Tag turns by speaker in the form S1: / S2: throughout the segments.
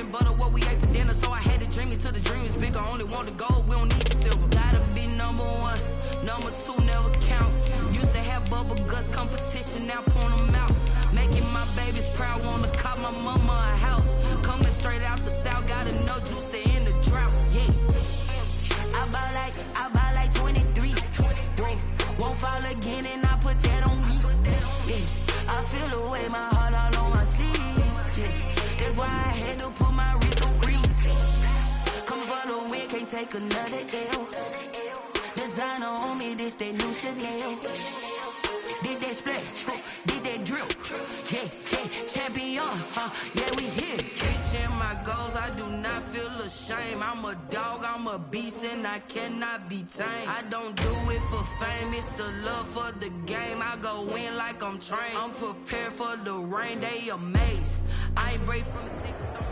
S1: and butter what we ate for dinner. So I had to dream it till the dream is bigger. Only want the gold, we don't need the silver. Gotta be number one, number two never count. Used to have bubble guts competition, now point them out. Making my babies proud, wanna cop my mama a house. Coming straight out the south, got enough juice to end the drought. Yeah, I buy like 23. Won't fall again, and I put that on me. Yeah, I feel the way, my heart all on my sleeve. Yeah, that's why I had to put my wrist on freeze. Coming for the win, can't take another L. Designer on me, this that new Chanel. Did that splash, did that drill. Yeah, champion, yeah, we here. Reaching my goals, I do not feel ashamed. I'm a dog, I'm a beast, and I cannot be tamed. I don't do it for fame, it's the love for the game. I go in like I'm trained. I'm prepared for the rain, they amazed. I ain't break from sticks and stones.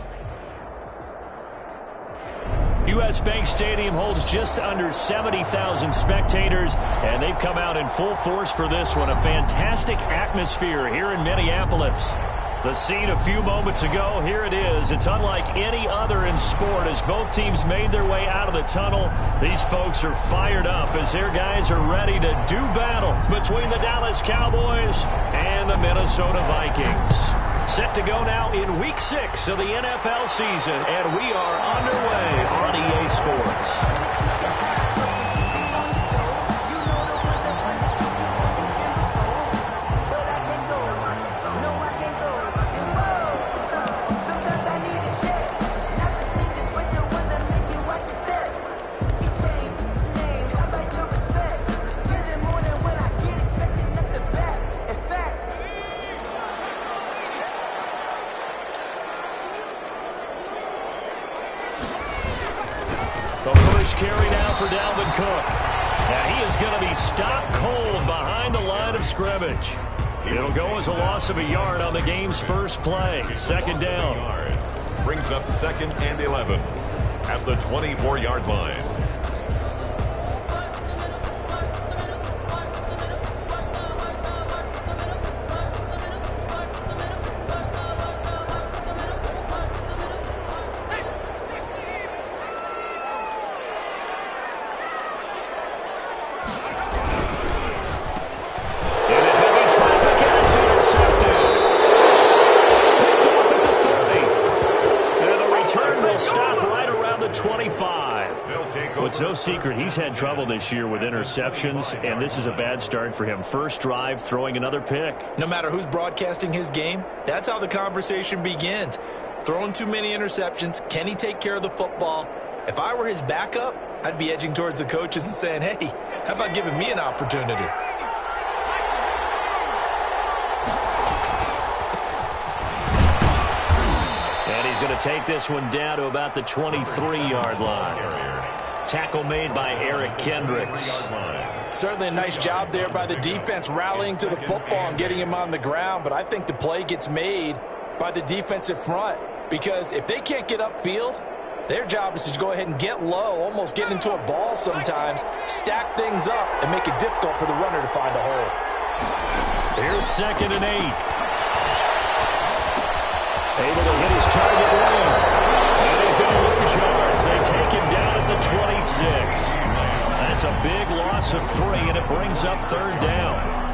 S2: U.S. Bank Stadium holds just under 70,000 spectators, and they've come out in full force for this one. A fantastic atmosphere here in Minneapolis. The scene a few moments ago, here it is. It's unlike any other in sport as both teams made their way out of the tunnel. These folks are fired up as their guys are ready to do battle between the Dallas Cowboys and the Minnesota Vikings. Set to go now in Week 6 of the NFL season, and we are underway on EA Sports. Carry now for Dalvin Cook. Now he is going to be stopped cold behind the line of scrimmage. It'll go as a loss of a yard on the game's first play. Second down.
S3: Brings up 2nd and 11 at the 24-yard line.
S2: It's no secret he's had trouble this year with interceptions, and this is a bad start for him. First drive, throwing another pick.
S4: No matter who's broadcasting his game, that's how the conversation begins. Throwing too many interceptions, can he take care of the football? If I were his backup, I'd be edging towards the coaches and saying, hey, how about giving me an opportunity?
S2: And he's going to take this one down to about the 23-yard line. Tackle made by Eric Kendricks.
S4: Certainly a nice job there by the defense rallying to the football and getting him on the ground, but I think the play gets made by the defensive front because if they can't get upfield, their job is to go ahead and get low, almost get into a ball sometimes, stack things up, and make it difficult for the runner to find a hole.
S2: Here's 2nd and 8. Able to hit his target lane. And he's going to lose yards. They take him down at the 26. That's a big loss of 3, and it brings up 3rd down.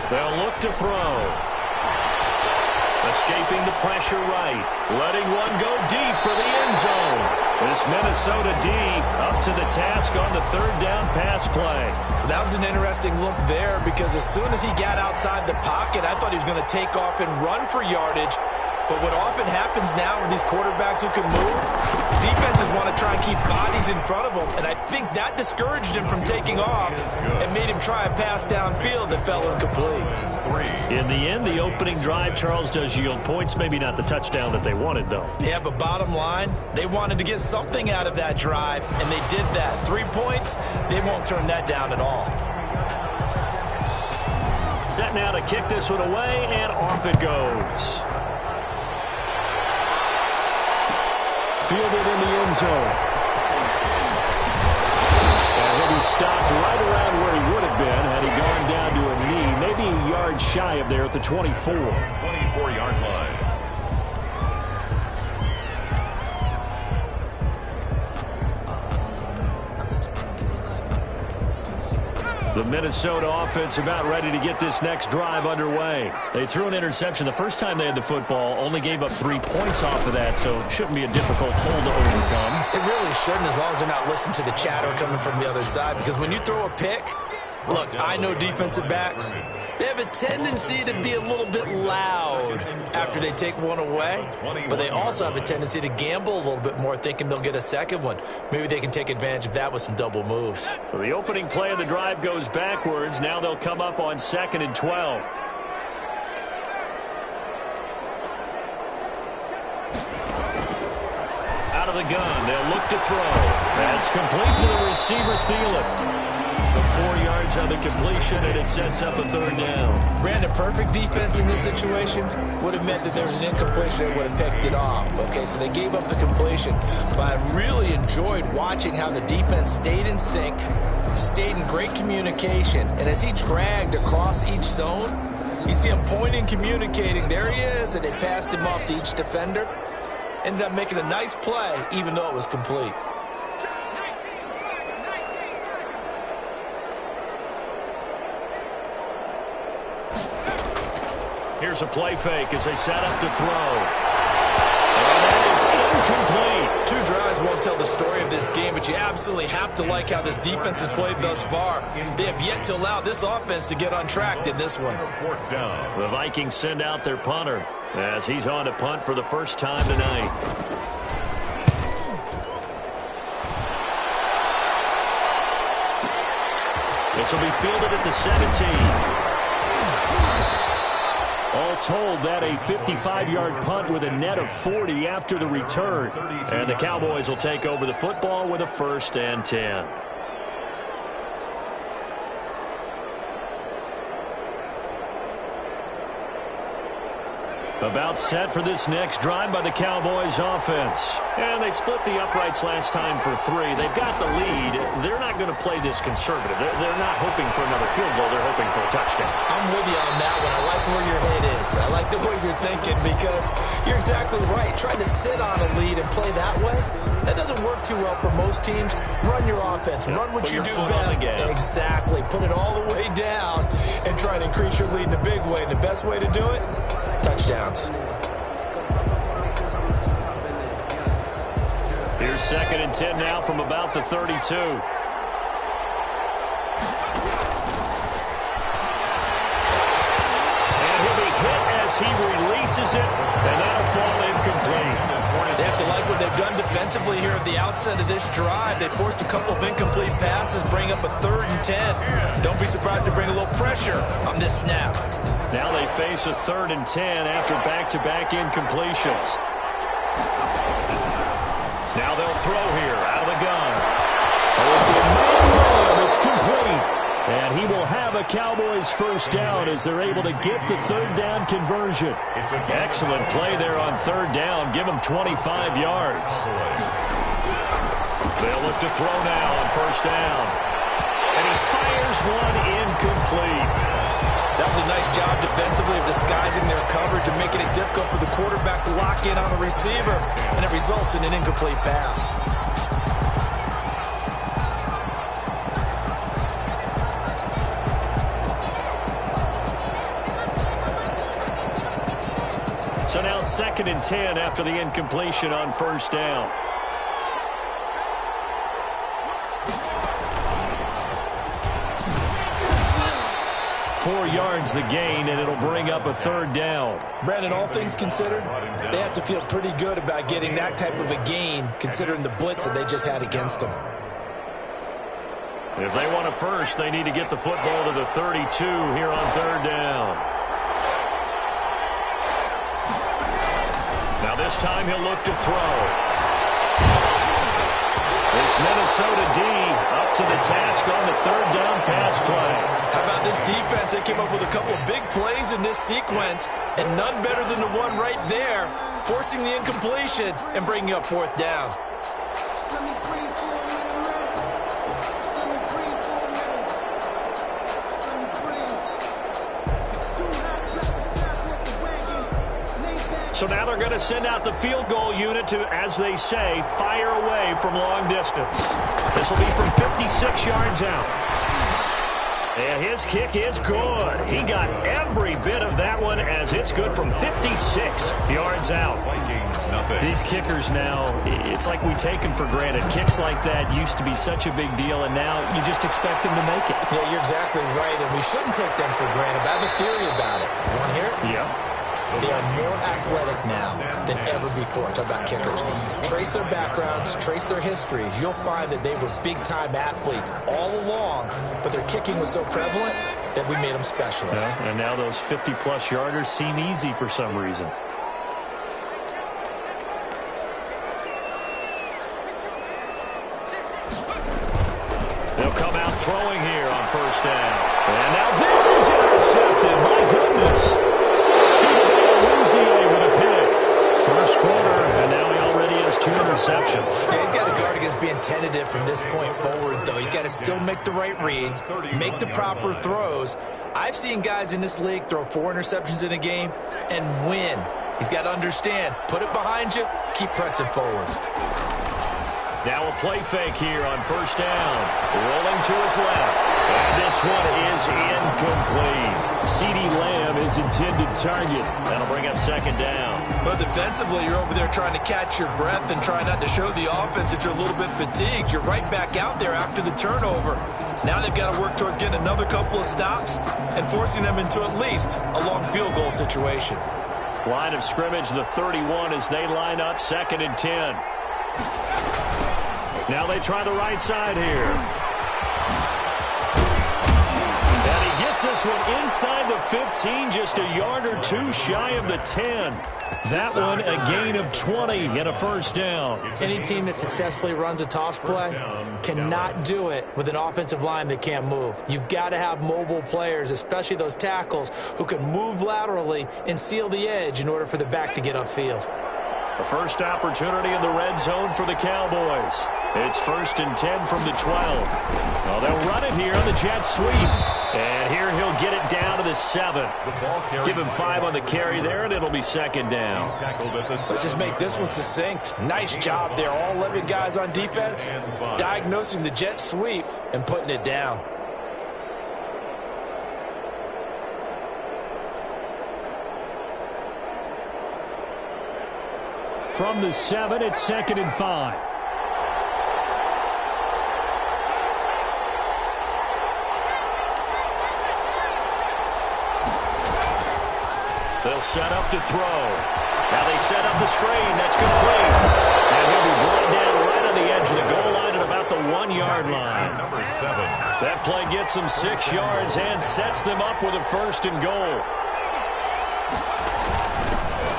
S2: They'll look to throw. Escaping the pressure right. Letting one go deep for the end zone. This Minnesota D up to the task on the 3rd down pass play.
S4: That was an interesting look there because as soon as he got outside the pocket, I thought he was going to take off and run for yardage. But what often happens now with these quarterbacks who can move, defenses want to try and keep bodies in front of them, and I think that discouraged him from taking off and made him try a pass downfield that fell incomplete.
S2: In the end, the opening drive, Charles, does yield points. Maybe not the touchdown that they wanted, though.
S4: Yeah, but bottom line, they wanted to get something out of that drive, and they did that. 3 points, they won't turn that down at all.
S2: Set now to kick this one away, and off it goes. fielded in the end zone. And he'll be stopped right around where he would have been had he gone down to a knee, maybe a yard shy of there at the 24.
S3: 24-yard line.
S2: The Minnesota offense about ready to get this next drive underway. They threw an interception the first time they had the football, only gave up 3 points off of that, so it shouldn't be a difficult hole to overcome.
S4: It really shouldn't, as long as they're not listening to the chatter coming from the other side, because when you throw a pick, look, I know defensive backs, they have a tendency to be a little bit loud after they take one away, but they also have a tendency to gamble a little bit more, thinking they'll get a second one. Maybe they can take advantage of that with some double moves.
S2: So the opening play of the drive goes backwards. Now they'll come up on 2nd and 12. Out of the gun, they'll look to throw. That's complete to the receiver, Thielen. 4 yards on the completion, and it sets up a 3rd down.
S4: Brandon, perfect defense in this situation would have meant that there was an incompletion and would have picked it off. Okay, so they gave up the completion. But I really enjoyed watching how the defense stayed in sync, stayed in great communication, and as he dragged across each zone, you see him pointing, communicating. There he is, and they passed him off to each defender. Ended up making a nice play, even though it was complete.
S2: Here's a play fake as they set up to throw. And that is incomplete.
S4: 2 drives won't tell the story of this game, but you absolutely have to like how this defense has played thus far. They have yet to allow this offense to get on track in this one.
S3: 4th down.
S2: The Vikings send out their punter as he's on to punt for the first time tonight. This will be fielded at the 17. All told, that a 55-yard punt with a net of 40 after the return. And the Cowboys will take over the football with a 1st and 10. About set for this next drive by the Cowboys offense. And they split the uprights last time for 3. They've got the lead. They're not going to play this conservative. They're not hoping for another field goal. They're hoping for a touchdown.
S4: I'm with you on that one. I like where your head is. I like the way you're thinking, because you're exactly right. Trying to sit on a lead and play that way, that doesn't work too well for most teams. Run your offense. Run what you do best. Exactly. Put it all the way down and try and increase your lead in a big way. And the best way to do it? Touchdowns.
S2: Here's 2nd and 10 now from about the 32. And he'll be hit as he releases it, and that'll fall incomplete.
S4: They have to like what they've done defensively here at the outset of this drive. They forced a couple of incomplete passes, bring up a 3rd and 10. Don't be surprised to bring a little pressure on this snap.
S2: Now they face a 3rd and 10 after back-to-back incompletions. Now they'll throw here out of the gun. It's complete. And he will have a Cowboys 1st down as they're able to get the 3rd down conversion. Excellent play there on 3rd down. Give them 25 yards. They'll look to throw now on 1st down. And he fires one incomplete.
S4: That was a nice job defensively of disguising their coverage and making it difficult for the quarterback to lock in on a receiver, and it results in an incomplete pass.
S2: So now 2nd and 10 after the incompletion on 1st down. Yards the gain, and it'll bring up a 3rd down.
S4: Brandon, all things considered, they have to feel pretty good about getting that type of a gain, considering the blitz that they just had against them.
S2: If they want a 1st, they need to get the football to the 32 here on 3rd down. Now this time he'll look to throw. This Minnesota D up to the task on the 3rd down pass play.
S4: How about this defense? They came up with a couple of big plays in this sequence, and none better than the one right there forcing the incompletion and bringing up fourth down.
S2: So now they're going to send out the field goal unit to, as they say, fire away from long distance. This will be from 56 yards out. And his kick is good. He got every bit of that one as it's good from 56 yards out. These kickers now, it's like we take them for granted. Kicks like that used to be such a big deal, and now you just expect them to make it.
S4: Yeah, you're exactly right, and we shouldn't take them for granted. But I have a theory about it. You want to hear it?
S2: Yeah.
S4: They are more athletic now than ever before. Talk about kickers. Trace their backgrounds, trace their histories. You'll find that they were big-time athletes all along, but their kicking was so prevalent that we made them specialists.
S2: Yeah, and now those 50-plus yarders seem easy for some reason. They'll come out throwing here on first down. And now this is intercepted. My goodness. With a pick. First quarter, and now he already has 2 interceptions.
S4: Yeah, he's got to guard against being tentative from this point forward, though. He's got to still make the right reads, make the proper throws. I've seen guys in this league throw 4 interceptions in a game and win. He's got to understand, put it behind you, keep pressing forward.
S2: Now a play fake here on first down. Rolling to his left. And this one is incomplete. CeeDee Lamb is intended target. That'll bring up second down.
S4: But defensively, you're over there trying to catch your breath and try not to show the offense that you're a little bit fatigued. You're right back out there after the turnover. Now they've got to work towards getting another couple of stops and forcing them into at least a long field goal situation.
S2: Line of scrimmage, the 31 as they line up, 2nd and 10. Now they try the right side here. And he gets this one inside the 15, just a yard or 2 shy of the 10. That one a gain of 20 and a first down.
S4: Any team that successfully runs a toss play cannot do it with an offensive line that can't move. You've got to have mobile players, especially those tackles, who can move laterally and seal the edge in order for the back to get upfield.
S2: The first opportunity in the red zone for the Cowboys. It's 1st and 10 from the 12. Well, they'll run it here on the jet sweep. And here he'll get it down to the 7. Give him 5 on the carry there, and it'll be 2nd down.
S4: Let's just make this one succinct. Nice job there. All 11 guys on defense diagnosing the jet sweep and putting it down.
S2: From the 7, it's 2nd and 5. They'll set up to throw. Now they set up the screen. That's complete. And he'll be brought down right on the edge of the goal line at about the 1-yard line.
S3: Number 7.
S2: That play gets them 6 yards and sets them up with a 1st and goal.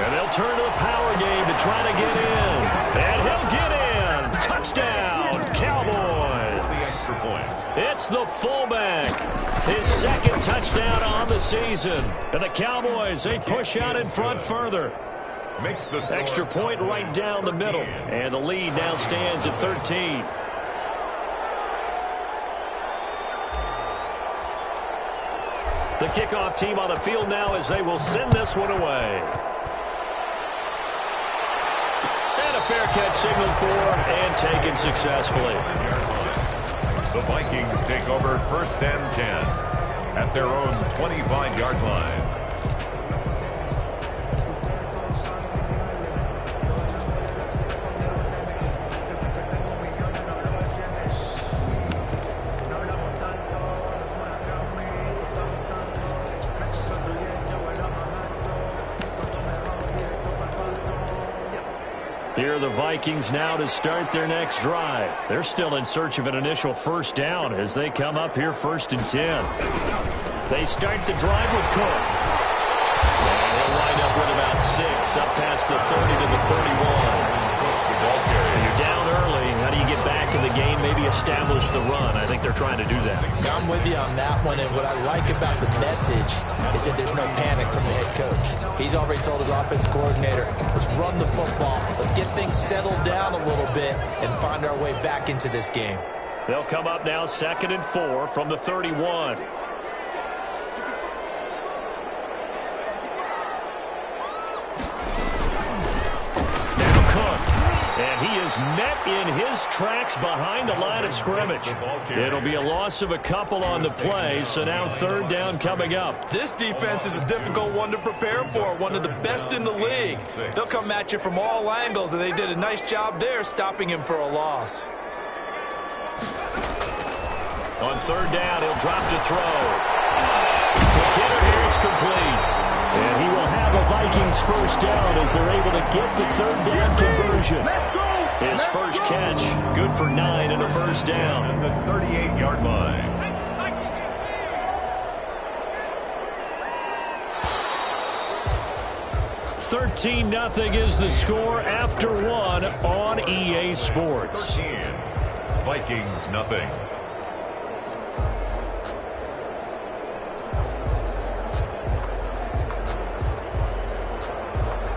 S2: And they'll turn to the power game to try to get in. And he'll get in. Touchdown, Cowboys.
S3: The extra point.
S2: It's the fullback. His 2nd touchdown on the season. And the Cowboys, they push out in front further.
S3: Makes the
S2: Extra point right down the middle. And the lead now stands at 13. The kickoff team on the field now as they will send this one away. And a fair catch signaled for and taken successfully.
S3: The Vikings take over 1st and 10 at their own 25-yard line.
S2: Here are the Vikings now to start their next drive. They're still in search of an initial 1st down as they come up here 1st and 10. They start the drive with Cook. And he'll wind up with about 6 up past the 30 to the 31. You're down early. How do you get back in the game? Maybe a establish the run. I think they're trying to do that.
S4: I'm with you on that one, and what I like about the message is that there's no panic from the head coach. He's already told his offensive coordinator, let's run the football, let's get things settled down a little bit and find our way back into this game.
S2: They'll come up now 2nd and 4 from the 31. And he is met in his tracks behind the line of scrimmage. It'll be a loss of a couple on the play, so now 3rd down coming up.
S4: This defense is a difficult one to prepare for, one of the best in the league. They'll come at you from all angles, and they did a nice job there stopping him for a loss.
S2: On 3rd down, he'll drop to throw. McKinnon here, it's complete. And he will have a Vikings 1st down as they're able to get the 3rd down conversion. His first catch, good for 9 and a 1st down.
S3: At the 38-yard line.
S2: $13-0 is the score after 1 on EA Sports.
S3: 13. Vikings nothing.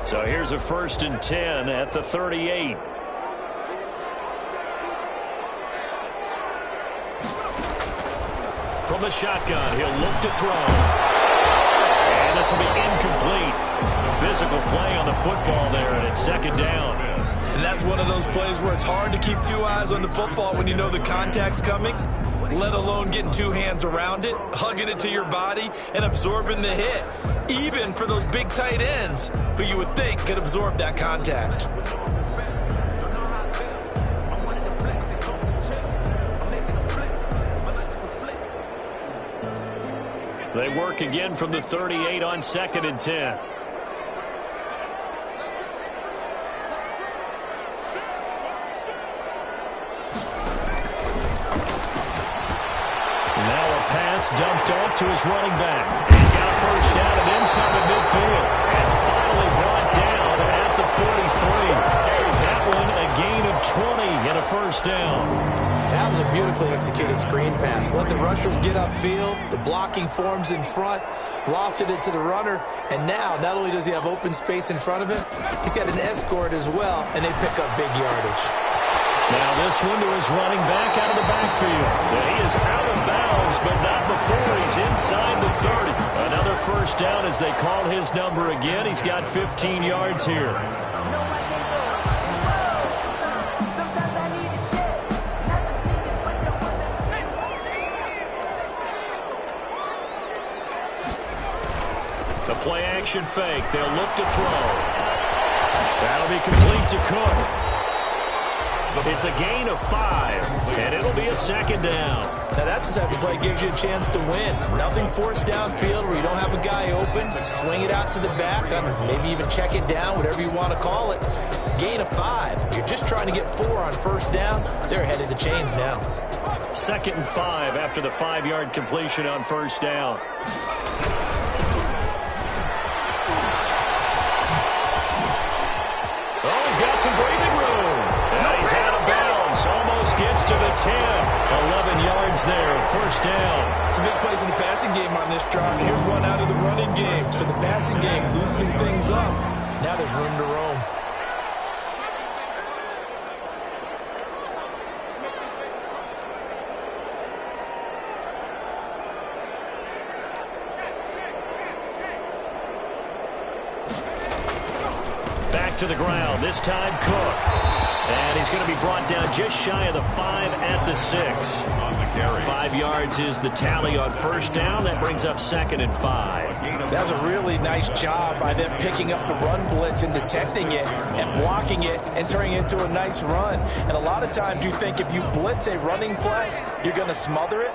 S2: So here's a 1st and 10 at the 38. From the shotgun, he'll look to throw. And this will be incomplete. Physical play on the football there, and it's 2nd down.
S4: And that's one of those plays where it's hard to keep 2 eyes on the football when you know the contact's coming, let alone getting 2 hands around it, hugging it to your body, and absorbing the hit. Even for those big tight ends who you would think could absorb that contact.
S2: They work again from the 38 on 2nd and 10. Now a pass dumped off to his running back. He's got a 1st down and inside the midfield. And finally brought down at the 43. That one a gain of 20 and a 1st down.
S4: That was a beautifully executed screen pass. Let the rushers get upfield. The blocking forms in front. Lofted it to the runner. And now, not only does he have open space in front of him, he's got an escort as well, and they pick up big yardage.
S2: Now this one to his running back out of the backfield. And he is out of bounds, but not before he's inside the 30. Another 1st down as they call his number again. He's got 15 yards here. The play-action fake. They'll look to throw. That'll be complete to Cook. It's a gain of 5, and it'll be a 2nd down.
S4: Now that's the type of play that gives you a chance to win. Nothing forced downfield where you don't have a guy open. Swing it out to the back, maybe even check it down, whatever you want to call it. Gain of 5. You're just trying to get 4 on 1st down. They're ahead of the chains now.
S2: 2nd and 5 after the 5-yard completion on 1st down. Oh, he's got some breathing room. And he's out of bounds. Almost gets to the 10. 11 yards there. 1st down.
S4: Some big plays in the passing game on this drive. Here's one out of the running game. So the passing game loosening things up. Now there's room to roam.
S2: Back to the ground. This time Cook. And he's going to be brought down just shy of the 5 at the 6.
S3: On the carry.
S2: 5 yards is the tally on 1st down. That brings up 2nd and 5.
S4: That's a really nice job by them picking up the run blitz and detecting it and blocking it and turning it into a nice run. And a lot of times you think if you blitz a running play, you're going to smother it.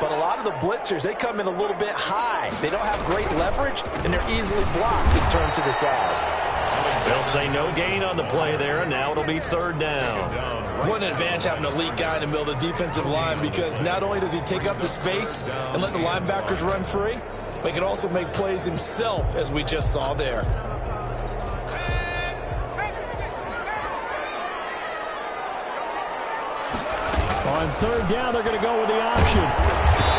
S4: But a lot of the blitzers, they come in a little bit high. They don't have great leverage, and they're easily blocked and turned to the side.
S2: They'll say no gain on the play there, and now it'll be 3rd down.
S4: What an advantage having an elite guy in the middle of the defensive line, because not only does he take up the space and let the linebackers run free, but he can also make plays himself, as we just saw there.
S2: On On third down, they're going to go with the option. And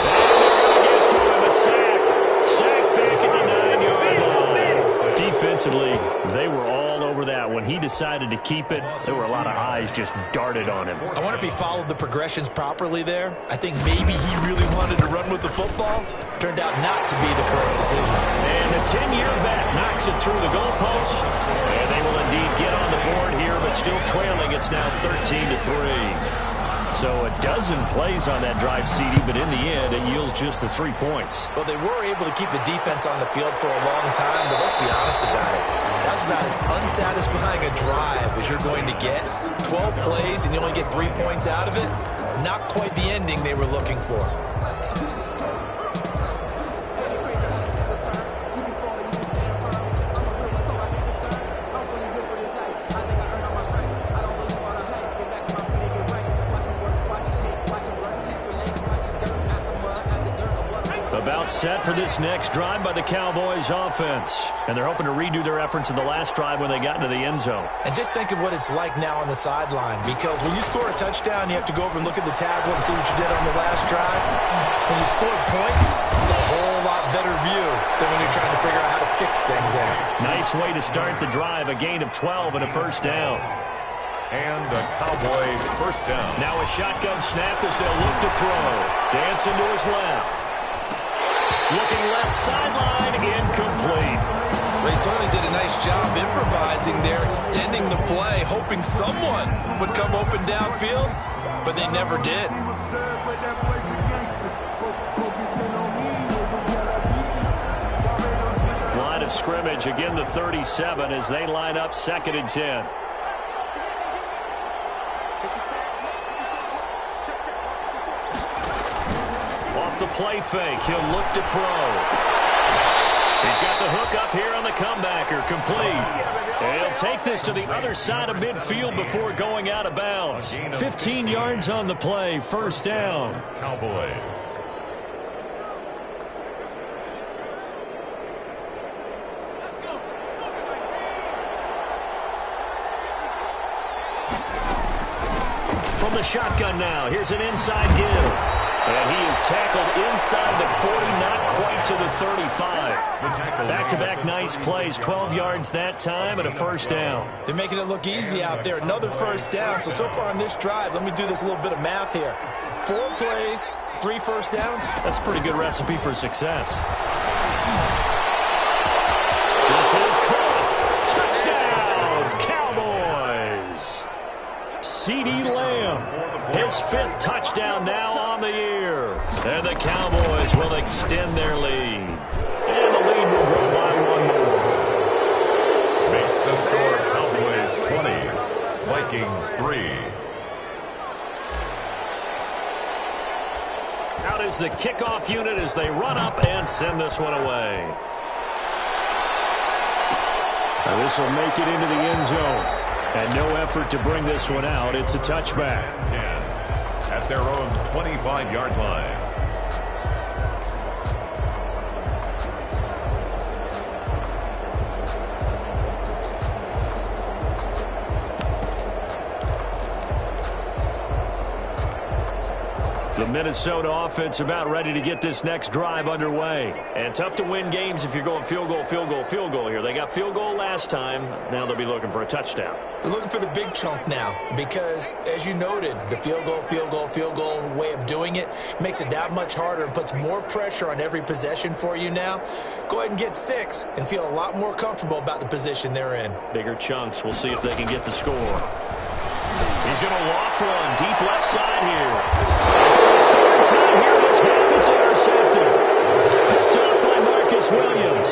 S2: they're going to get to him a sack. Sack back at the 9-yard line. Defensively, they were all over that. When he decided to keep it, there were a lot of eyes just darted on him.
S4: I wonder if he followed the progressions properly there. I think maybe he really wanted to run with the football. Turned out not to be the correct decision.
S2: And the 10-year back knocks it through the goalpost. And they will indeed get on the board here, but still trailing. It's now 13-3. So a dozen plays on that drive, CD, but in the end, it yields just the 3 points.
S4: Well, they were able to keep the defense on the field for a long time, but let's be honest about it. That was about as unsatisfying a drive as you're going to get. 12 plays and you only get 3 points out of it. Not quite the ending they were looking for.
S2: About set for this next drive by the Cowboys offense. And they're hoping to redo their efforts in the last drive when they got into the end zone.
S4: And just think of what it's like now on the sideline, because when you score a touchdown, you have to go over and look at the tablet and see what you did on the last drive. When you scored points, it's a whole lot better view than when you're trying to figure out how to fix things there.
S2: Nice way to start the drive, a gain of 12 and a first down.
S3: And a Cowboy first down.
S2: Now a shotgun snap as they'll look to throw. Dancing to his left. Looking left sideline, incomplete.
S4: They certainly did a nice job improvising there, extending the play, hoping someone would come open downfield, but they never did.
S2: Line of scrimmage, again the 37 as they line up 2nd and 10. The play fake. He'll look to throw. He's got the hook up here on the comebacker. Complete. And he'll take this to the other side of midfield before going out of bounds. 15 yards on the play. First down.
S3: Cowboys.
S2: From the shotgun now. Here's an inside give. And he is tackled inside the 40, not quite to the 35. Back-to-back nice plays, 12 yards that time and a first down.
S4: They're making it look easy out there. Another first down. So far on this drive, let me do this little bit of math here. 4 plays, 3 first downs.
S2: That's a pretty good recipe for success. This is caught. Touchdown, Cowboys. CD Lamb. His 5th touchdown now on the year. And the Cowboys will extend their lead. And the lead will grow by 1 more.
S3: Makes the score Cowboys 20, Vikings 3.
S2: Out is the kickoff unit as they run up and send this one away. Now this will make it into the end zone. And no effort to bring this one out. It's a touchback.
S3: 10 at their own 25-yard line.
S2: The Minnesota offense about ready to get this next drive underway. And tough to win games if you're going field goal, field goal, field goal here. They got field goal last time. Now they'll be looking for a touchdown.
S4: They're looking for the big chunk now because, as you noted, the field goal way of doing it makes it that much harder and puts more pressure on every possession for you now. Go ahead and get 6 and feel a lot more comfortable about the position they're in.
S2: Bigger chunks. We'll see if they can get the score. He's going to loft one deep left side here. Short time here. This half, it's intercepted. Picked up by Marcus Williams.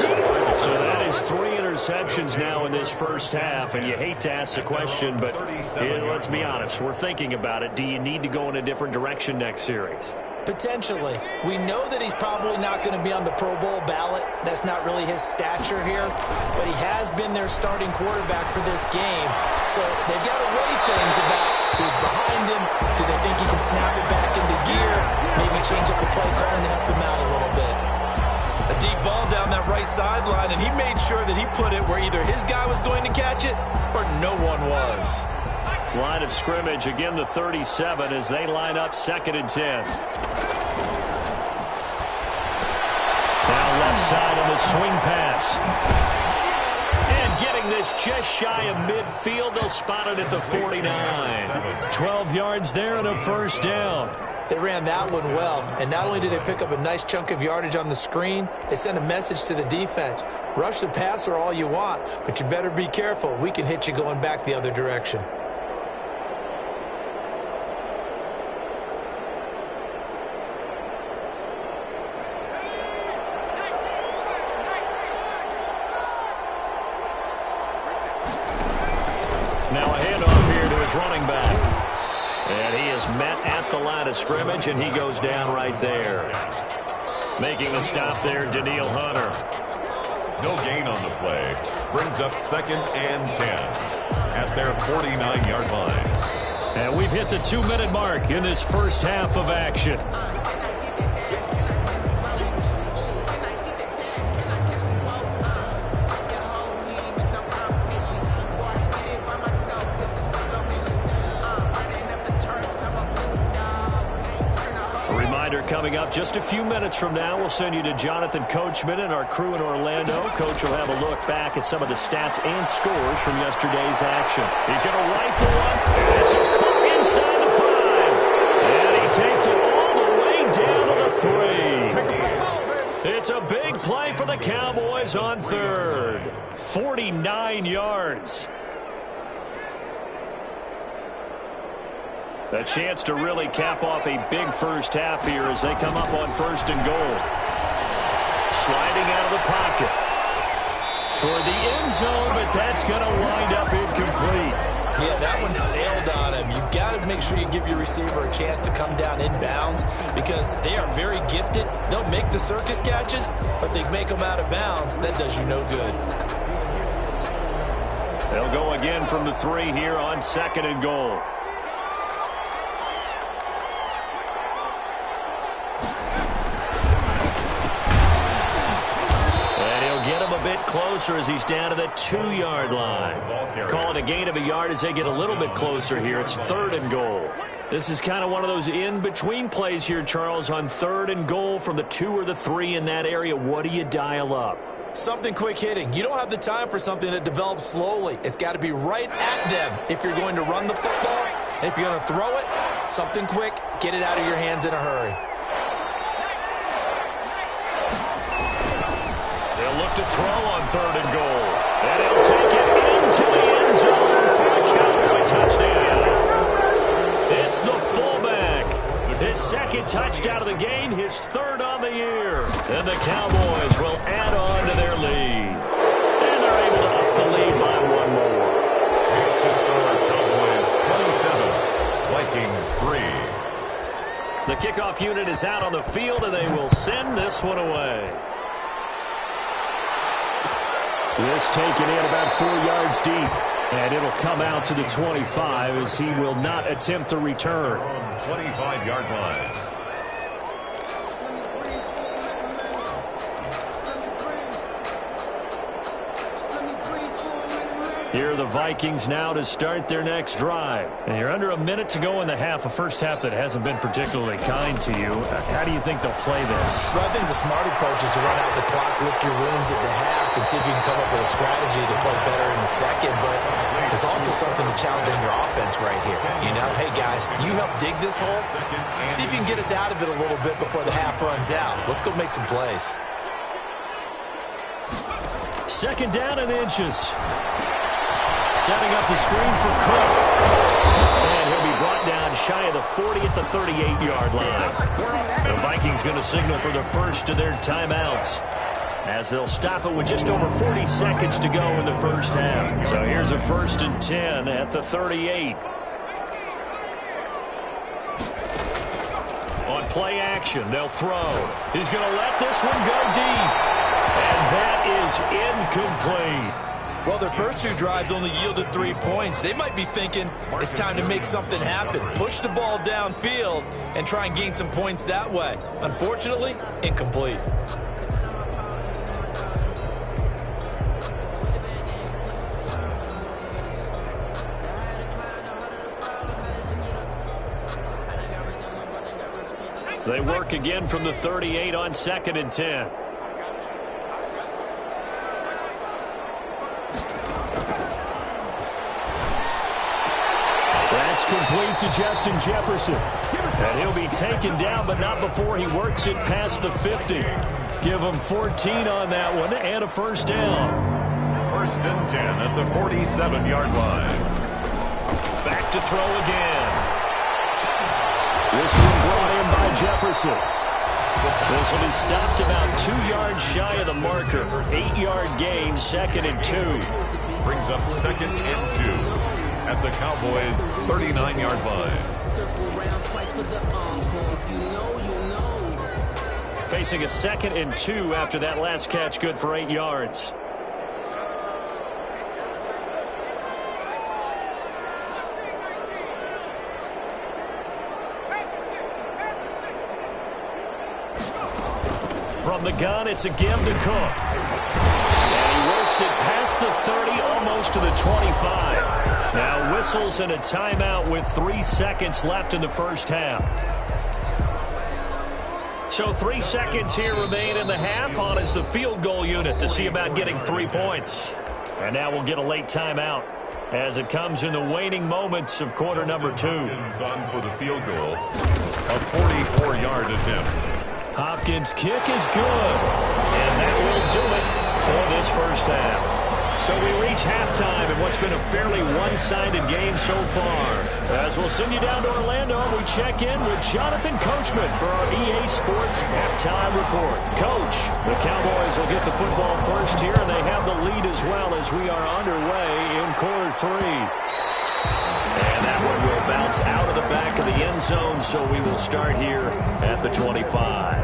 S2: So that is 3 interceptions now in this first half, and you hate to ask the question, but let's be honest. We're thinking about it. Do you need to go in a different direction next series?
S4: Potentially. We know that he's probably not going to be on the Pro Bowl ballot. That's not really his stature here. But he has been their starting quarterback for this game. So they've got to weigh things about who's behind him. Do they think he can snap it back into gear? Maybe change up the play calling to help him out a little bit. A deep ball down that right sideline, and he made sure that he put it where either his guy was going to catch it or no one was.
S2: Line of scrimmage, again the 37 as they line up 2nd and 10. Now left side on the swing pass. And getting this just shy of midfield, they'll spot it at the 49. 12 yards there and a first down.
S4: They ran that one well, and not only did they pick up a nice chunk of yardage on the screen, they sent a message to the defense. Rush the passer all you want, but you better be careful. We can hit you going back the other direction.
S2: Now a handoff here to his running back. And he is met at the line of scrimmage, and he goes down right there. Making the stop there, Daniil Hunter.
S3: No gain on the play. Brings up 2nd and 10 at their 49-yard line.
S2: And we've hit the 2-minute mark in this first half of action. Coming up just a few minutes from now, we'll send you to Jonathan Coachman and our crew in Orlando. Coach will have a look back at some of the stats and scores from yesterday's action. He's going to rifle one. This is caught inside the 5. And he takes it all the way down to the 3. It's a big play for the Cowboys on 3rd. 49 yards. A chance to really cap off a big first half here as they come up on 1st and goal. Sliding out of the pocket. Toward the end zone, but that's going to wind up incomplete.
S4: Yeah, that one sailed on him. You've got to make sure you give your receiver a chance to come down inbounds because they are very gifted. They'll make the circus catches, but they make them out of bounds. That does you no good.
S2: They'll go again from the 3 here on 2nd and goal. A bit closer as he's down to the 2-yard line. Call it a gain of a yard as they get a little bit closer here. It's 3rd and goal. This is kind of one of those in-between plays here, Charles, on 3rd and goal from the 2 or the 3 in that area. What do you dial up?
S4: Something quick hitting. You don't have the time for something that develops slowly. It's got to be right at them if you're going to run the football. And if you're going to throw it, something quick, get it out of your hands in a hurry.
S2: Look to throw on 3rd and goal. And he'll take it into the end zone for a Cowboy touchdown. It's the fullback. His 2nd touchdown of the game, his 3rd on the year. And the Cowboys will add on to their lead. And they're able to up the lead by 1 more.
S3: Here's the score, Cowboys 27, Vikings 3.
S2: The kickoff unit is out on the field, and they will send this one away. This taken in about 4 yards deep. And it'll come out to the 25 as he will not attempt to return.
S3: 25-yard line.
S2: Here are the Vikings now to start their next drive. And you're under a minute to go in the half, a first half that hasn't been particularly kind to you. How do you think they'll play this?
S4: Well, I think the smart approach is to run out the clock, lick your wounds at the half, and see if you can come up with a strategy to play better in the second. But there's also something to challenge on your offense right here. You know, hey, guys, you help dig this hole. See if you can get us out of it a little bit before the half runs out. Let's go make some plays.
S2: 2nd down and inches. Setting up the screen for Cook. And he'll be brought down shy of the 40 at the 38-yard line. The Vikings going to signal for the first of their timeouts as they'll stop it with just over 40 seconds to go in the first half. So here's a 1st and 10 at the 38. On play action, they'll throw. He's going to let this one go deep. And that is incomplete.
S4: Well, their first 2 drives only yielded 3 points. They might be thinking it's time to make something happen. Push the ball downfield and try and gain some points that way. Unfortunately, incomplete.
S2: They work again from the 38 on 2nd and 10. That's complete to Justin Jefferson. And he'll be taken down, but not before he works it past the 50. Give him 14 on that one and a first down.
S3: 1st and 10 at the 47-yard line.
S2: Back to throw again. This one brought in by Jefferson. This will be stopped about 2 yards shy of the marker. 8-yard gain, 2nd and 2.
S3: Brings up 2nd and 2 at the Cowboys' 39-yard line.
S2: Facing a 2nd and 2 after that last catch, good for 8 yards. From the gun, it's a give to Cook. And he works it past the 30, almost to the 25. Now whistles and a timeout with 3 seconds left in the first half. So 3 seconds here remain in the half on as the field goal unit to see about getting 3 points. And now we'll get a late timeout as it comes in the waning moments of quarter number 2.
S3: On for the field goal, a 44-yard attempt.
S2: Hopkins' kick is good, and that will do it for this first half. So we reach halftime in what's been a fairly one-sided game so far. As we'll send you down to Orlando, we check in with Jonathan Coachman for our EA Sports Halftime Report. Coach, the Cowboys will get the football first here, and they have the lead as well as we are underway in quarter 3. And that one will bounce out of the back of the end zone, so we will start here at the 25.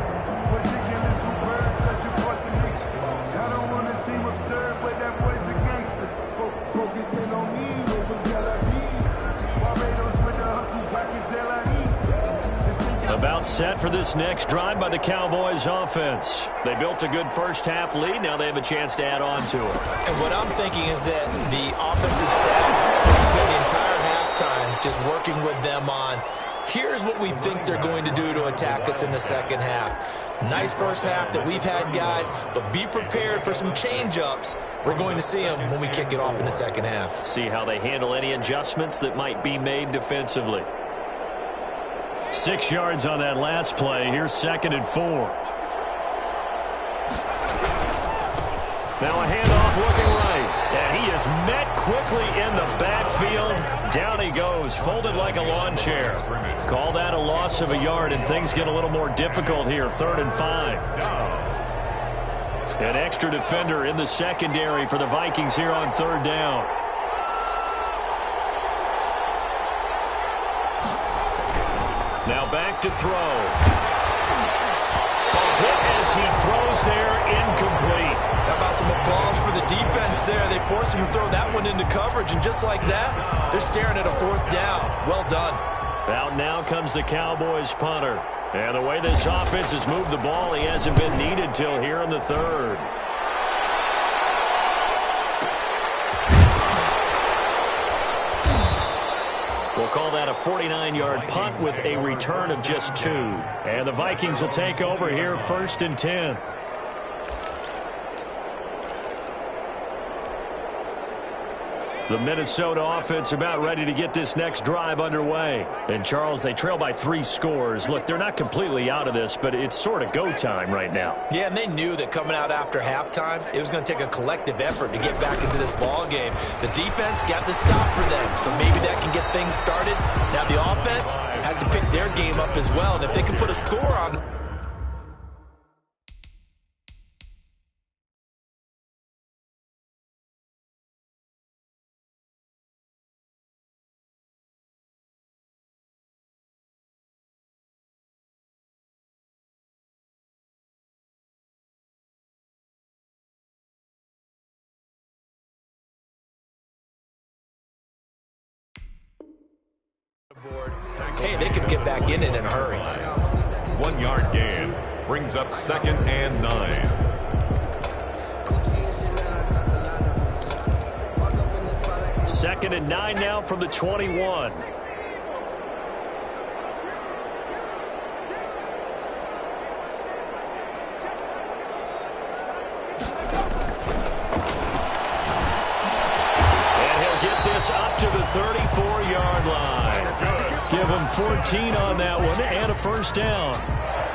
S2: About set for this next drive by the Cowboys offense. They built a good first half lead. Now they have a chance to add on to it.
S4: And what I'm thinking is that the offensive staff has spent the entire halftime just working with them on, here's what we think they're going to do to attack us in the second half. Nice first half that we've had, guys, but be prepared for some change-ups. We're going to see them when we kick it off in the second half.
S2: See how they handle any adjustments that might be made defensively. 6 yards on that last play. Here's 2nd and 4. Now a handoff looking right. And he is met quickly in the backfield. Down he goes, folded like a lawn chair. Call that a loss of a yard, and things get a little more difficult here. 3rd and 5. An extra defender in the secondary for the Vikings here on 3rd down. Now back to throw. A hit as he throws there, incomplete.
S4: How about some applause for the defense there? They forced him to throw that one into coverage, and just like that, they're staring at a 4th down. Well done.
S2: Out now comes the Cowboys punter. And the way this offense has moved the ball, he hasn't been needed till here in the 3rd. We'll call that a 49-yard punt with a return of just 2. And the Vikings will take over here 1st and 10. The Minnesota offense about ready to get this next drive underway. And, Charles, they trail by 3 scores. Look, they're not completely out of this, but it's sort of go time right now.
S4: Yeah, and they knew that coming out after halftime, it was going to take a collective effort to get back into this ball game. The defense got the stop for them, so maybe that can get things started. Now the offense has to pick their game up as well, and if they can put a score on board, hey, they could get back in it in a hurry.
S3: 1-yard gain brings up 2nd and 9.
S2: Second and 9 now from the 21. to the 34-yard line. Give him 14 on that one and a first down.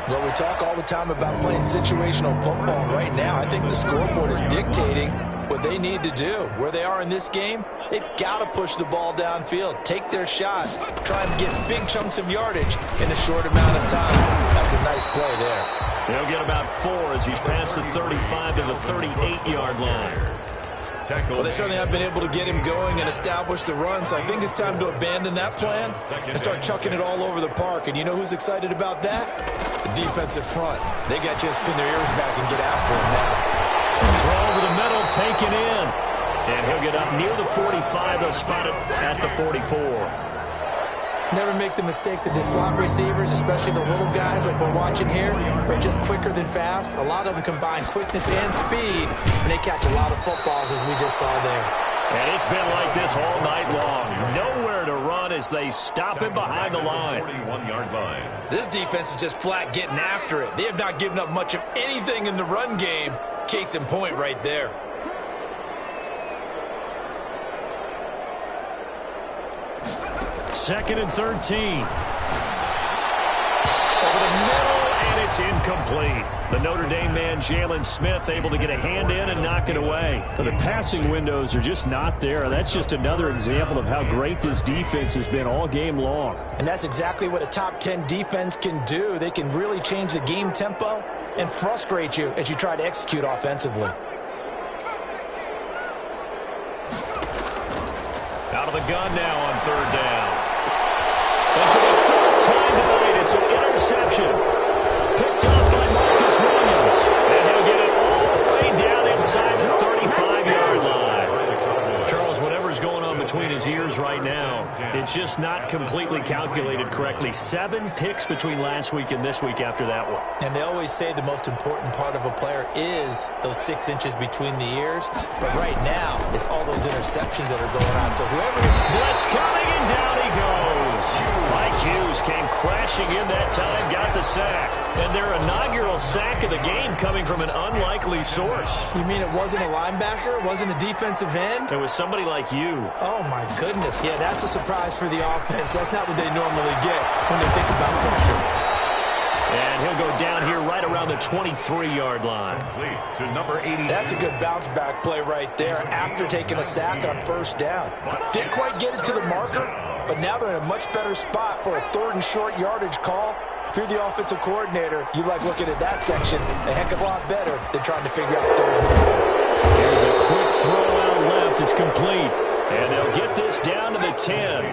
S4: Well, we talk all the time about playing situational football. Right now, I think the scoreboard is dictating what they need to do. Where they are in this game, they've got to push the ball downfield, take their shots, try and get big chunks of yardage in a short amount of time. That's a nice play there.
S2: He'll get about 4 as he's past the 35 to the 38-yard line.
S4: Well, they certainly have been able to get him going and establish the run, so I think it's time to abandon that plan and start chucking it all over the park. And you know who's excited about that? The defensive front. They got just pin their ears back and get after him now.
S2: Throw over the middle, taken in. And he'll get up near the 45. They'll spot it at the 44.
S4: Never make the mistake that the slot receivers, especially the little guys like we're watching here, are just quicker than fast. A lot of them combine quickness and speed, and they catch a lot of footballs, as we just saw there.
S2: And it's been like this all night long. Nowhere to run as they stop him behind the line.
S3: 41-yard line.
S4: This defense is just flat getting after it. They have not given up much of anything in the run game. Case in point right there.
S2: Second and 13. Over the middle, and it's incomplete. The Notre Dame man, Jalen Smith, able to get a hand in and knock it away. But the passing windows are just not there. That's just another example of how great this defense has been all game long.
S4: And that's exactly what a top 10 defense can do. They can really change the game tempo and frustrate you as you try to execute offensively.
S2: Out of the gun now on third down. And for the fourth time tonight, it's an interception. Picked up by Marcus Williams. And he'll get it all the way down inside the 35-yard line. Charles, whatever's going on between his ears right now, it's just not completely calculated correctly. 7 picks between last week and this week after that one.
S4: And they always say the most important part of a player is those 6 inches between the ears. But right now, it's all those interceptions that are going on. So whoever...
S2: Blitz coming, and down he goes. Mike Hughes came crashing in that time, got the sack. And their inaugural sack of the game coming from an unlikely source.
S4: You mean it wasn't a linebacker? It wasn't a defensive end?
S2: It was somebody like you.
S4: Oh, my goodness. Yeah, that's a surprise for the offense. That's not what they normally get when they think about pressure.
S2: And he'll go down here right around the 23-yard line.
S3: To number 80.
S4: That's a good bounce-back play right there after taking a sack on first down. Didn't quite get it to the marker, but now they're in a much better spot for a 3rd and short yardage call. If you're the offensive coordinator, you like looking at that section a heck of a lot better than trying to figure out 3rd and 4.
S2: There's a quick throw out left. It's complete. And they'll get this down to the 10.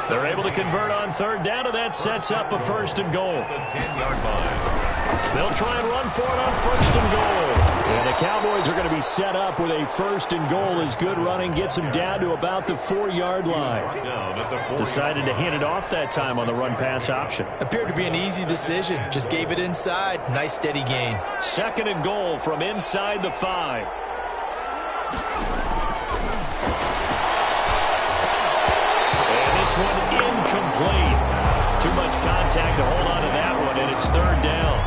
S2: They're able to convert on third down, and that sets up a 1st and goal.
S3: The 10-yard line.
S2: They'll try and run for it on 1st and goal. And the Cowboys are going to be set up with a 1st and goal as good running gets them down to about the 4-yard line. Decided to hand it off that time on the run-pass option.
S4: Appeared to be an easy decision. Just gave it inside. Nice steady gain.
S2: 2nd and goal from inside the 5. This one incomplete. Too much contact to hold on to that one, and it's 3rd down.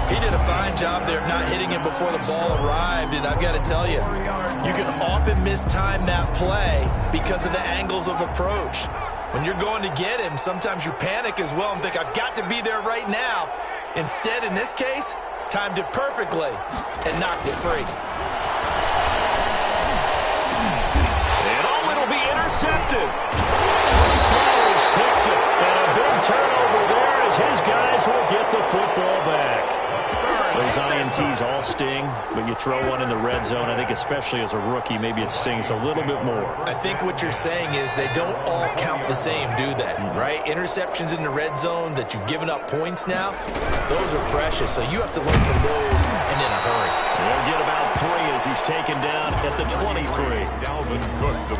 S4: He did a fine job there of not hitting him before the ball arrived, and I've got to tell you, you can often mistime that play because of the angles of approach. When you're going to get him, sometimes you panic as well and think, I've got to be there right now. Instead, in this case, timed it perfectly and knocked it free.
S2: And oh, it'll be intercepted. Trey Flowers picks it, and a big turnover there as his guys will get the football back. Those INTs all sting, but you throw one in the red zone, I think especially as a rookie, maybe it stings a little bit more.
S4: I think what you're saying is they don't all count the same, do they? Right? Interceptions in the red zone that you've given up points now, those are precious, so you have to learn from those and in a hurry.
S2: He'll get about 3 as he's taken down at the 23.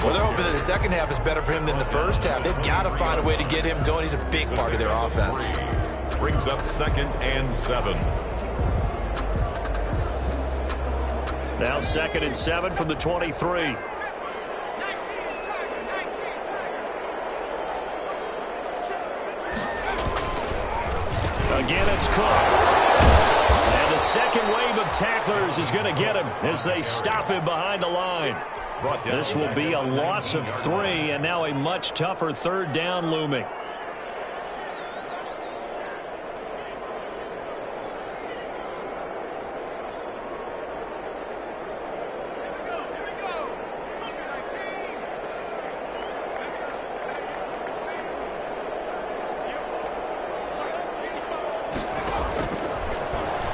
S4: Well, they're hoping that the second half is better for him than the first half. They've got to find a way to get him going. He's a big part of their offense.
S3: Brings up 2nd and 7.
S2: Now 2nd and 7 from the 23. Again, it's Cook. And the second wave of tacklers is going to get him as they stop him behind the line. This will be a loss of 3, and now a much tougher 3rd down looming.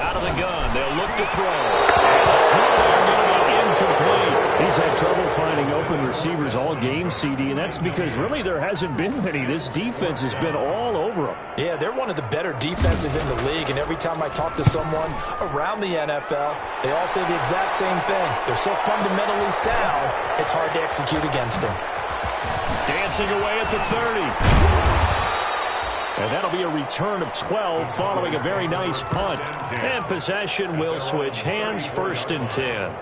S2: Out of the gun, they'll look to throw. And the throw there going to be incomplete.
S5: He's had trouble finding open receivers all game, CD, and that's because really there hasn't been many. This defense has been all over them.
S4: Yeah, they're one of the better defenses in the league, and every time I talk to someone around the NFL, they all say the exact same thing. They're so fundamentally sound, it's hard to execute against them.
S2: Dancing away at the 30.
S5: And that'll be a return of 12 following a very nice punt.
S2: And possession will switch hands, 1st and 10.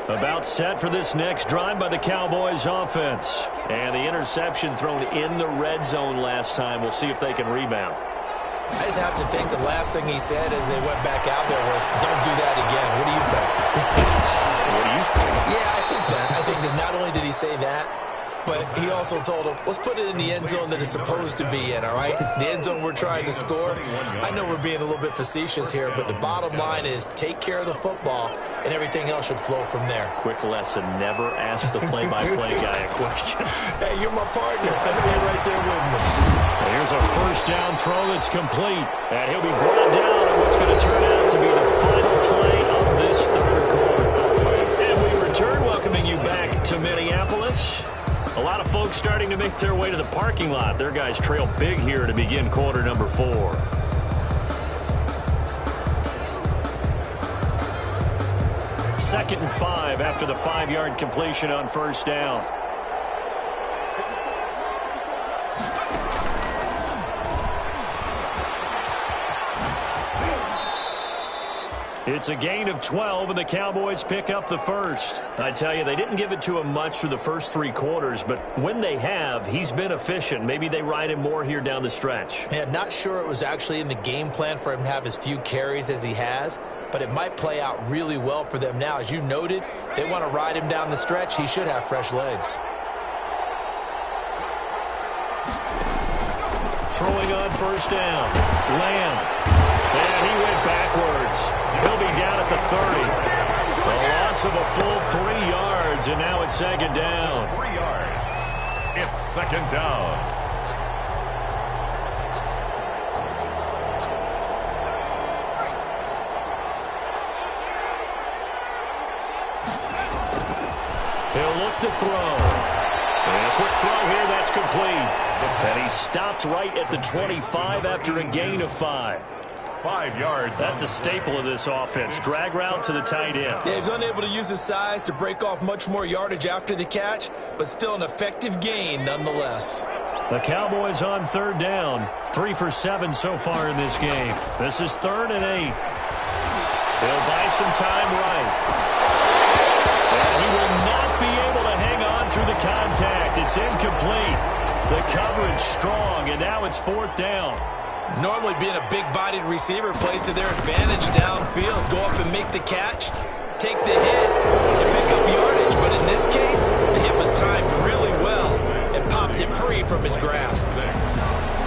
S2: About set for this next drive by the Cowboys offense. And the interception thrown in the red zone last time. We'll see if they can rebound.
S4: I just have to think the last thing he said as they went back out there was, don't do that again. What do you think?
S2: What do you think?
S4: Yeah, I think that. I think that not only did he say that, but he also told him, let's put it in the end zone that it's supposed to be in, all right? The end zone we're trying to score. I know we're being a little bit facetious here, but the bottom line is take care of the football, and everything else should flow from there.
S2: Quick lesson, never ask the play-by-play guy a question.
S4: Hey, you're my partner. I know you're right there with me.
S2: And here's a 1st down throw that's complete. And he'll be brought down on what's going to turn out to be the final play of this 3rd quarter. And we return, welcoming you back to Minneapolis. A lot of folks starting to make their way to the parking lot. Their guys trail big here to begin quarter number 4. 2nd and 5 after the 5-yard completion on 1st down. It's a gain of 12, and the Cowboys pick up the 1st. I tell you, they didn't give it to him much through the first 3 quarters, but when they have, he's been efficient. Maybe they ride him more here down the stretch.
S4: Yeah, not sure it was actually in the game plan for him to have as few carries as he has, but it might play out really well for them now. As you noted, if they want to ride him down the stretch, he should have fresh legs.
S2: Throwing on 1st down. Lamb. And he went backwards. He'll be down at the 30. A loss of a full 3 yards, and now it's 2nd down.
S3: 3 yards. It's 2nd down.
S2: He'll look to throw. And a quick throw here, that's complete. And he stopped right at the 25 after a gain of 5.
S3: 5 yards.
S2: That's a staple of this offense. Drag route to the tight end.
S4: Yeah, he's unable to use his size to break off much more yardage after the catch, but still an effective gain nonetheless.
S2: The Cowboys on 3rd down. 3 for 7 so far in this game. This is 3rd and 8. They'll buy some time right. And he will not be able to hang on through the contact. It's incomplete. The coverage strong, and now it's 4th down.
S4: Normally being a big-bodied receiver plays to their advantage downfield. Go up and make the catch, take the hit, and pick up yardage. But in this case, the hit was timed really well and popped it free from his grasp.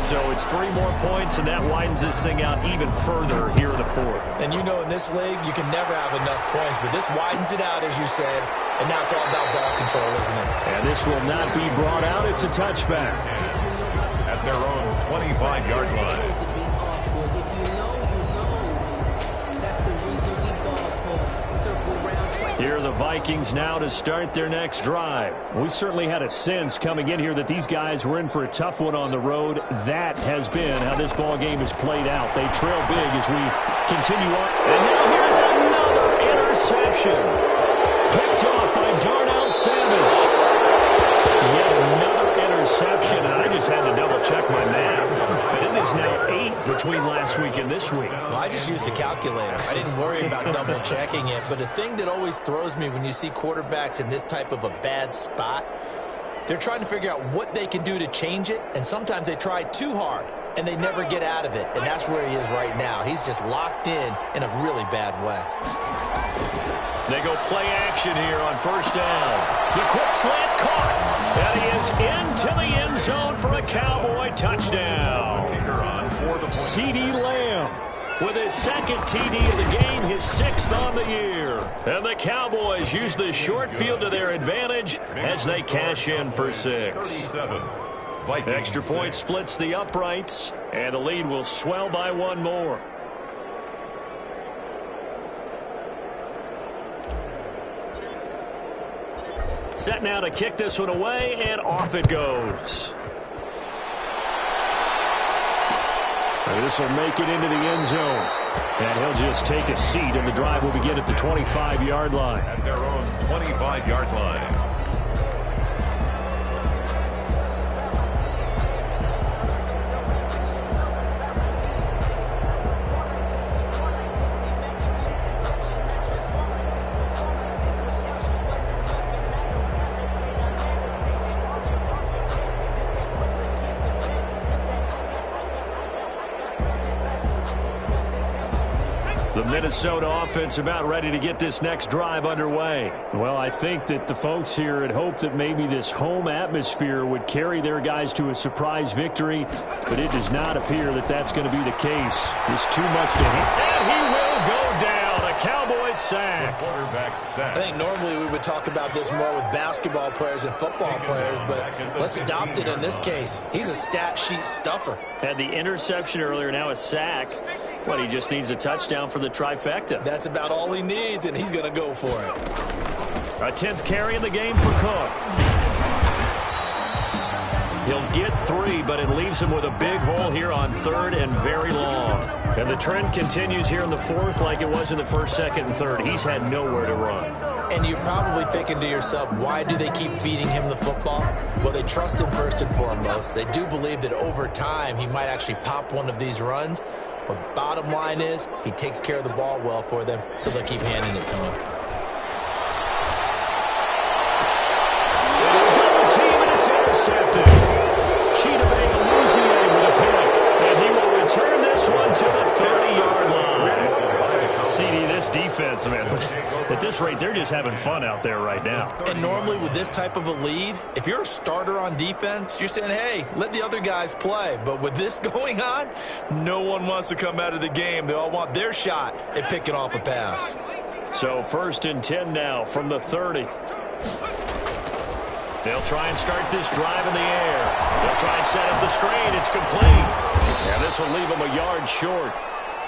S2: So it's 3 more points, and that widens this thing out even further here in the 4th.
S4: And you know in this league, you can never have enough points, but this widens it out, as you said, and now it's all about ball control, isn't it?
S5: And this will not be brought out. It's a touchback.
S3: At their own 25-yard line.
S2: Here are the Vikings now to start their next drive.
S5: We certainly had a sense coming in here that these guys were in for a tough one on the road. That has been how this ball game has played out. They trail big as we continue on.
S2: And now here's another interception. Picked off by Darnell Savage. Yet another interception, and I just had to double-check my math. But in this
S5: is now 8 between last week and this week.
S4: Well, I just used a calculator. I didn't worry about double-checking it. But the thing that always throws me when you see quarterbacks in this type of a bad spot, they're trying to figure out what they can do to change it, and sometimes they try too hard, and they never get out of it. And that's where he is right now. He's just locked in a really bad way.
S2: They go play action here on first down. The quick slant caught. And he is into the end zone for a Cowboy touchdown. CeeDee Lamb with his second TD of the game, his 6th on the year. And the Cowboys use the short field to their advantage as they cash in for 6. Extra point splits the uprights, and the lead will swell by 1 more. Set now to kick this one away, and off it goes. And this will make it into the end zone. And he'll just take a seat, and the drive will begin at the 25-yard line.
S3: At their own 25-yard line.
S2: The Minnesota offense about ready to get this next drive underway.
S5: Well, I think that the folks here had hoped that maybe this home atmosphere would carry their guys to a surprise victory, but it does not appear that that's going to be the case. There's too much to handle.
S2: And he will go down. A Cowboys sack.
S3: Quarterback sack.
S4: I think normally we would talk about this more with basketball players and football players, but let's adopt it in this case. He's a stat sheet stuffer.
S2: Had the interception earlier, now a sack. What, he just needs a touchdown for the trifecta.
S4: That's about all he needs, and he's going to go for it.
S2: A 10th carry in the game for Cook. He'll get 3, but it leaves him with a big hole here on 3rd and very long. And the trend continues here in the 4th like it was in the 1st, 2nd, and 3rd. He's had nowhere to run.
S4: And you're probably thinking to yourself, why do they keep feeding him the football? Well, they trust him first and foremost. They do believe that over time he might actually pop one of these runs. But bottom line is, he takes care of the ball well for them, so they'll keep handing it to him.
S2: Double team, and it's intercepted. Cheetah with a pick, and he will return this one to the 30-yard line. CeeDee, this defense, man, at this rate, they're just having fun out there right now.
S4: And normally with this type of a lead, if you're a starter on defense, you're saying, hey, let the other guys play. But with this going on, no one wants to come out of the game. They all want their shot at picking off a pass.
S2: So 1st and 10 now from the 30. They'll try and start this drive in the air. They'll try and set up the screen. It's complete. And this will leave them a yard short.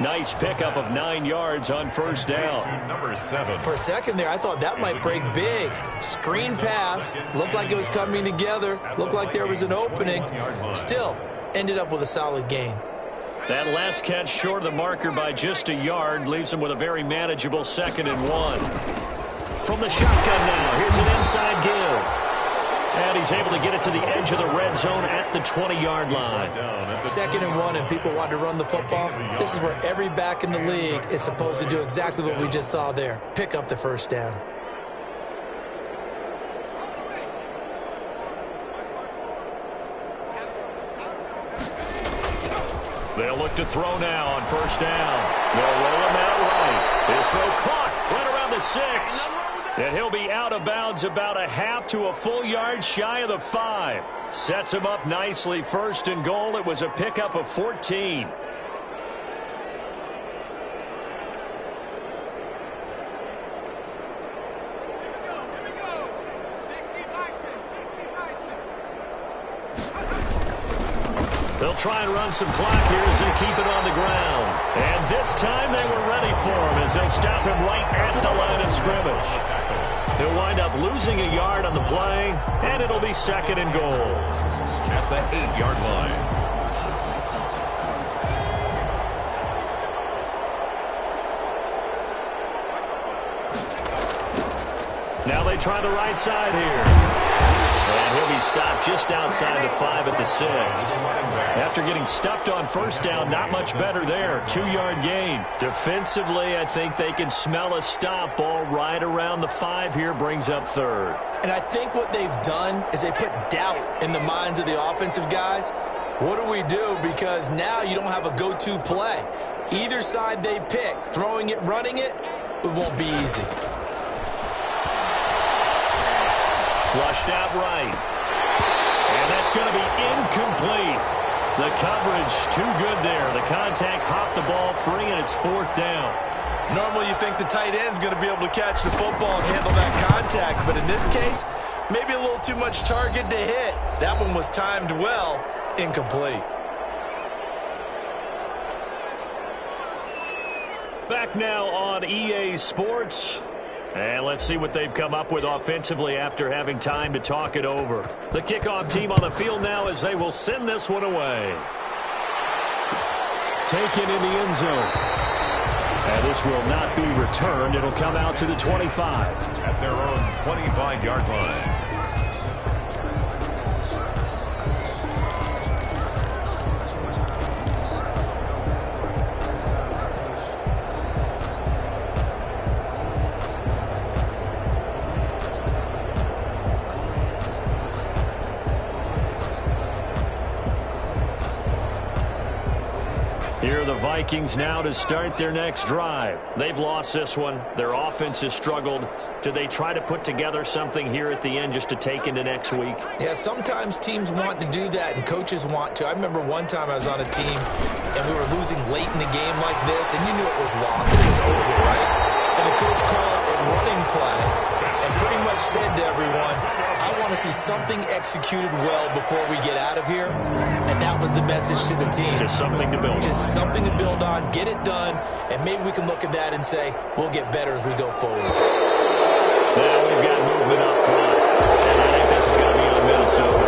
S2: Nice pickup of 9 yards on 1st down.
S3: Number 7.
S4: For a second there, I thought that might break big. Screen pass. Looked like it was coming together. Looked like there was an opening. Still, ended up with a solid gain.
S2: That last catch short of the marker by just a yard leaves him with a very manageable 2nd and 1. From the shotgun now, here's an inside give. And he's able to get it to the edge of the red zone at the 20-yard line.
S4: 2nd and 1, and people want to run the football. This is where every back in the league is supposed to do exactly what we just saw there. Pick up the 1st down.
S2: They'll look to throw now on 1st down. They'll roll him out right. His throw caught right around the 6. And he'll be out of bounds about a half to a full yard shy of the 5. Sets him up nicely. 1st and goal. It was a pickup of 14. They'll try and run some clock here as they keep it on the ground. And this time they were ready for him as they stop him right at the line of scrimmage. He'll wind up losing a yard on the play, and it'll be 2nd and goal.
S3: At the 8-yard line.
S2: Now they try the right side here. And he'll be stopped just outside the 5 at the 6. After getting stuffed on first down, not much better there. 2-yard gain. Defensively, I think they can smell a stop. Ball right around the 5 here, brings up 3rd.
S4: And I think what they've done is they put doubt in the minds of the offensive guys. What do we do? Because now you don't have a go-to play. Either side they pick, throwing it, running it, it won't be easy.
S2: Flushed out right. And that's going to be incomplete. The coverage too good there. The contact popped the ball free, and it's 4th down.
S4: Normally you think the tight end's going to be able to catch the football and handle that contact, but in this case, maybe a little too much target to hit. That one was timed well, incomplete.
S2: Back now on EA Sports. And let's see what they've come up with offensively after having time to talk it over. The kickoff team on the field now as they will send this one away.
S5: Taken in the end zone. And this will not be returned. It'll come out to the 25.
S3: At their own 25-yard line.
S2: Here are the Vikings now to start their next drive. They've lost this one. Their offense has struggled. Do they try to put together something here at the end just to take into next week?
S4: Yeah, sometimes teams want to do that and coaches want to. I remember one time I was on a team and we were losing late in the game like this, and you knew it was lost. It was over, right? And the coach called a running play and pretty much said to everyone, I want to see something executed well before we get out of here. And that was the message to the team.
S2: Just something to build on.
S4: Just something to build on, get it done, and maybe we can look at that and say, we'll get better as we go forward.
S2: Now we've got movement up front. And I think this is going to be on Minnesota.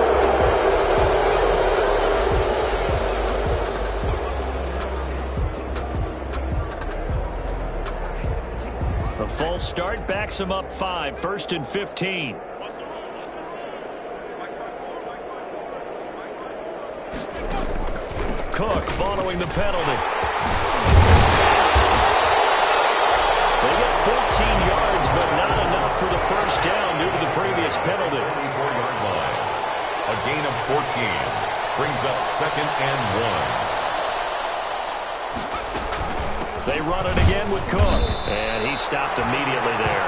S2: The false start backs him up 5, 1st and 15. Cook following the penalty. They get 14 yards, but not enough for the first down due to the previous penalty.
S3: 24-yard line. A gain of 14 brings up 2nd and 1.
S2: They run it again with Cook, and he stopped immediately there.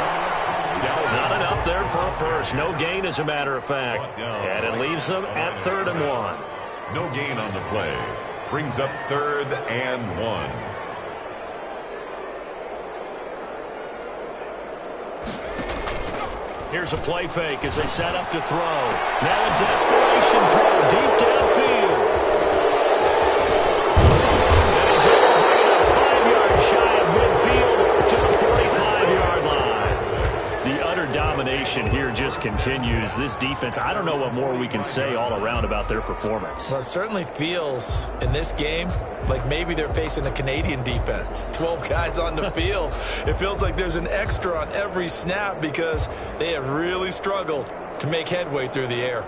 S2: Not enough there for a first. No gain, as a matter of fact. And it leaves them at 3rd and 1.
S3: No gain on the play. Brings up 3rd and 1.
S2: Here's a play fake as they set up to throw. Now a desperation throw deep downfield. And he's able to bring it up 5 yards shy of midfield to the 45-yard line. The utter domination here just continues. This defense, I don't know what more we can say all around about their performance.
S4: Well, it certainly feels in this game like maybe they're facing a Canadian defense. 12 guys on the field. It feels like there's an extra on every snap because they have really struggled to make headway through the air.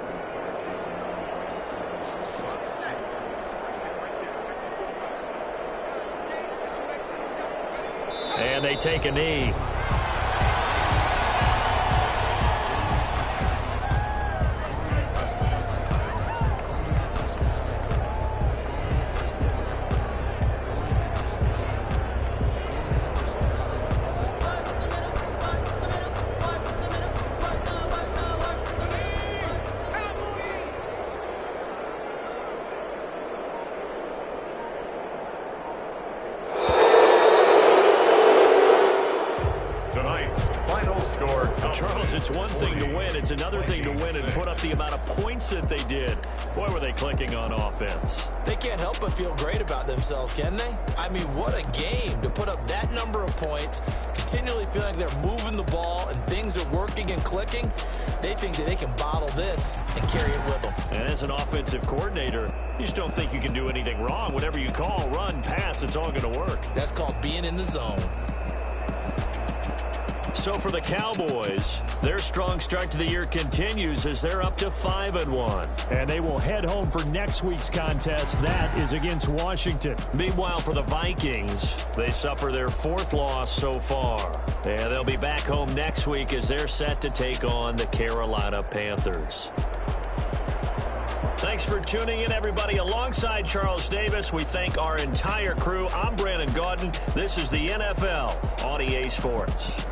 S2: And they take a knee. Charles, it's one thing to win. It's another thing to win and put up the amount of points that they did. Boy, were they clicking on offense.
S4: They can't help but feel great about themselves, can they? I mean, what a game to put up that number of points, continually feeling like they're moving the ball and things are working and clicking. They think that they can bottle this and carry it with them.
S2: And as an offensive coordinator, you just don't think you can do anything wrong. Whatever you call, run, pass, it's all going to work.
S4: That's called being in the zone.
S2: So for the Cowboys, their strong start to the year continues as they're up to 5-1.
S5: And they will head home for next week's contest. That is against Washington.
S2: Meanwhile, for the Vikings, they suffer their 4th loss so far. And they'll be back home next week as they're set to take on the Carolina Panthers. Thanks for tuning in, everybody. Alongside Charles Davis, we thank our entire crew. I'm Brandon Gaudin. This is the NFL on EA Sports.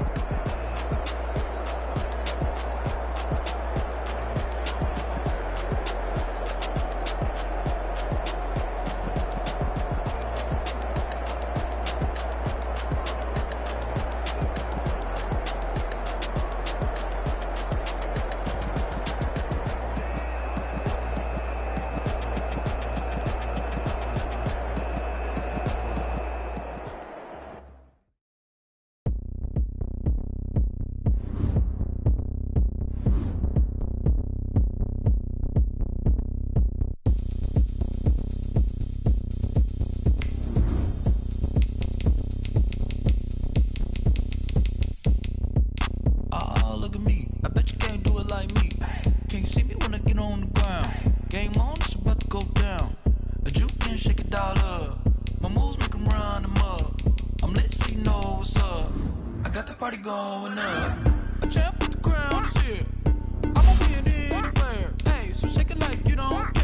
S1: Party going up. A champ with the crown is here. I'm gonna win anywhere. Hey, so shake it like you don't